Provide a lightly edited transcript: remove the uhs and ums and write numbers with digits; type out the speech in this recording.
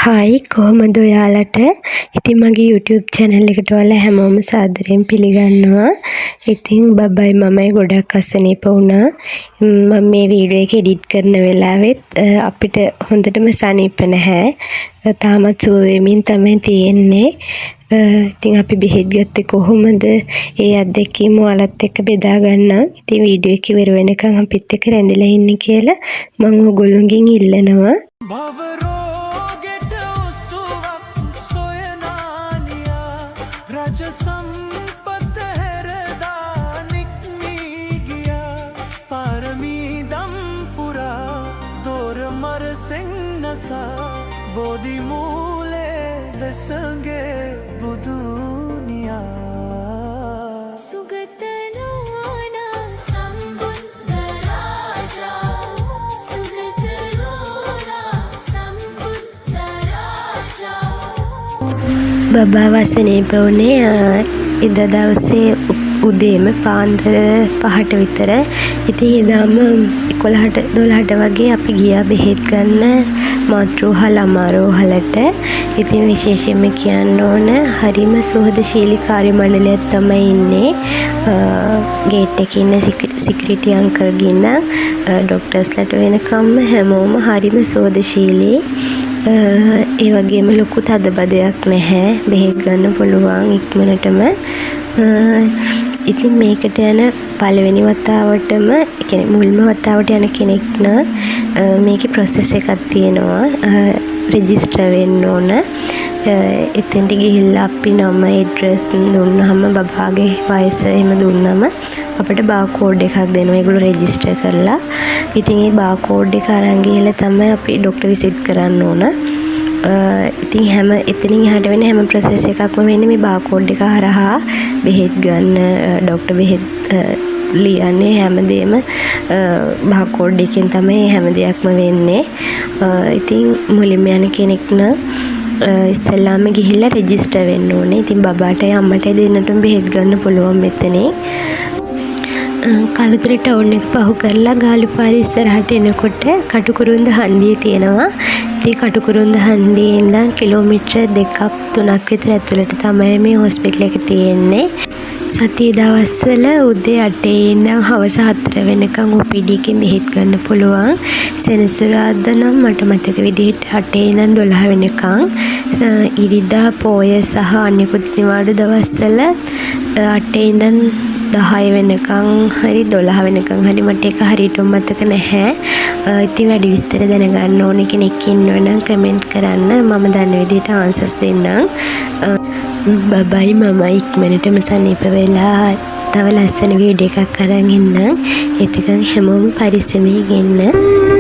Hi කොහොමද ඔයාලට? ඉතින් මගේ YouTube channel එකට ඔයාලා හැමෝම සාදරයෙන් පිළිගන්නවා. ඉතින් බබයි මමයි ගොඩක් අසනීප වුණා. මම මේ වීඩියෝ එක එඩිට් කරන වෙලාවෙත් අපිට හොඳටම සනීප නැහැ. තාමත් සුව වෙමින් තමයි තියෙන්නේ. ඉතින් අපි බෙහෙත් ගත්තේ කොහොමද? ඒ අත්දැකීම ඔයාලත් එක්ක බෙදා ගන්නම්. ඉතින් වීඩියෝ එක ඉවර වෙනකන් අපිත් එක්ක රැඳිලා ඉන්න කියලා මම ඔයගොල්ලෝගෙන් ඉල්ලනවා. රජ සම්පත හැරදා නික්මී ගියා පාරමී දම් පුරා දොර මරසෙන් නසා බෝධි මූලේ වෙසඟේ බුදුනියා සුගත නුවණ සම්බුද්ධ රාජා සුගත නුවණ සම්බුද්ධ රාජා බබා වසනීප වුණේ එදා දවසේ උදේම පාන්දර 5ට විතර. ඉතින් එදාම 11ට 12ට වගේ අපි ගියා බෙහෙත් ගන්න මාතෘහා ළමාරෝහලට. ඉතින් විශේෂයෙන්ම කියන්න ඕන හරිම සුහදශීලී කාර්ය මණ්ඩලයක් තමයි ඉන්නේ. ගේට් එකේ ඉන්න සිකියුරිටි අංකල් ගින්න ડોක්ටර්ස්ලාට වෙනකම්ම හැමෝම හරිම සුහදශීලී. ඒ වගේම ලොකු තදබදයක් නැහැ. බෙහෙත් ගන්න පුළුවන් ඉක්මනටම. ඉතින් මේකට යන පළවෙනි වතාවටම කියන්නේ මුල්ම වතාවට යන කෙනෙක් නම් මේකේ process එකක් තියෙනවා. රෙජිස්ටර් වෙන්න ඕන. එතෙන්ට ගිහිල්ලා අපි නම ඇඩ්‍රස් දුන්නාම බබාගේ වයස එහෙම දුන්නාම අපිට බාර් එකක් දෙනවා. ඒගොල්ලෝ රෙජිස්ටර් කරලා. ඉතින් ඒ බාර් එක අරන් ගිහලා තමයි අපි ડોක්ටර් විසිට් කරන්න ඕන. ඉතින් හැම එතනින් එහාට වෙන හැම process එකක්ම වෙන්නේ මේ බාර් එක හරහා. බෙහෙත් ගන්න ડોක්ටර් බෙහෙත් ලියන්නේ හැමදේම බාර් එකෙන් තමයි හැම දෙයක්ම වෙන්නේ. ඉතින් මුලින්ම යන කෙනෙක් නම් ඉස්සෙල්ලාම ගිහිල්ලා රෙජිස්ටර් වෙන්න ඕනේ. ඉතින් බබාටයි අම්මටයි දෙන්නටම බෙහෙත් ගන්න පුළුවන් මෙතනින්. කළුතර ටවුන් එක පහු කරලා ගාලුපාර ඉස්සරහට එනකොට කටුකුරුන්ද හන්දිය තියෙනවා. ඉතින් කටුකුරුන්ද හන්දියේ ඉඳන් කිලෝමීටර 2-3ක් විතර ඇතුළට තමයි මේ හොස්පිටල් එක තියෙන්නේ. සතියේ දවස්වල උදේ 8 ඉඳන් හවස 4 වෙනකන් OPD එකේ බෙහෙත් ගන්න පුළුවන්. සෙනසුරාදා නම් මට මතක විදිහට 8 ඉඳන් 12 වෙනකන්. ඉරිදා පොය සහ අනිකුත් නිවාඩු දවස්වල 8 ඉඳන් 10 වෙනකන් හරි 12 වෙනකන් හරි මට ඒක හරියටම මතක නැහැ. ඉතින් වැඩි විස්තර දැනගන්න ඕන කෙනෙක් ඉන්නවනම් කමෙන්ට් කරන්න. මම දන්න විදිහට ආන්සර්ස් දෙන්නම්. බබයි මමයි ඉක්මනටම සනීප වෙලා තව ලස්සන වීඩියෝ එකක් අරන් එන්නම්. ඒකෙන් හැමෝම පරිස්සමෙන් ඉන්න.